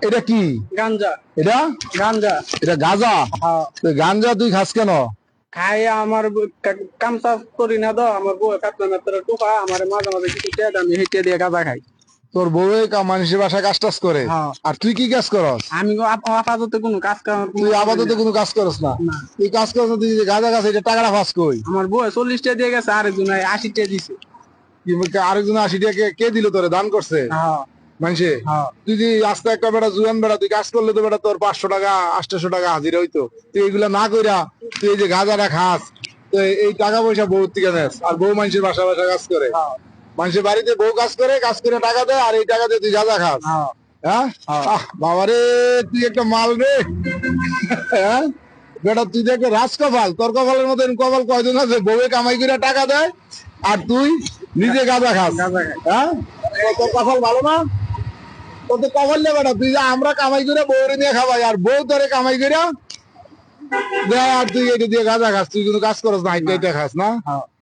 এটা কি? গাঞ্জা। এটা গাঞ্জা। এটা গাঁজা? হ্যাঁ। তো গাঁজা তুই খাস কেন? খাই আমার কাম চাষ করি না তো, আমার বউ কাটনা মেতরে টুকা আমার মাঝে মাঝে কিছু টেদ আমি হেঁটে দিয়ে গাঁজা খাই। তোর বউ মানুষের বাসায় কাজ টাজ করে? হ্যাঁ। আর তুই কি কাজ করস? আমি আপাতত কোনো কাজ কাম তুই আপাতত কোনো কাজ করস না? না। তুই কাজ করস না, তুই যে গাঁজা খাস, এটা টাকাটা ফাঁস কই? আমার বউ 40 দিয়ে গেছে, আরেকজন 80 দিছে। আরেকজন 80 টাকা কে দিল তোরে, দান করছে হ্যাঁ। মানুষে? হ্যাঁ। তুই যে আস্তে একটা বেটা জুয়ান বেটা, তুই কাজ করলে তো বেটা তোর 500 টাকা 800 টাকা হাজিরা হইতো। তুই এগুলা না কইরা তুই এই যে গাঁজাটা খাস, তো এই টাকা পয়সা বউ থেকে নেস, আর বউ মানুষের বাসা বাসা কাজ করে। মানুষের বাড়িতে বউ কাজ করে, কাজ করে টাকা দেয়, আর এই টাকা দিয়ে তুই গাঁজা খাস। হ্যাঁ। হ্যাঁ? বাবারে, তুই একটা মাল রে। হ্যাঁ বেটা, তুই তো একটা রাজ কপাল। তোর কপালের মতো এরকম কপাল কয়জন আছে? বউয়ে কামাই করে টাকা দেয়, আর তুই নিজে গাঁজা খাস। গাঁজা খাই। হ্যাঁ, তোর কপাল ভালো না? তোর তো কপাল নেই বেটা, তুই যে আমরা কামাই করে বউরে নিয়ে খাবাই, আর বউ তোরে কামাই করে দেয়, আর তুই এটা দিয়ে গাঁজা খাস। তুই কিন্তু কাজ করস না, এটা খাস না।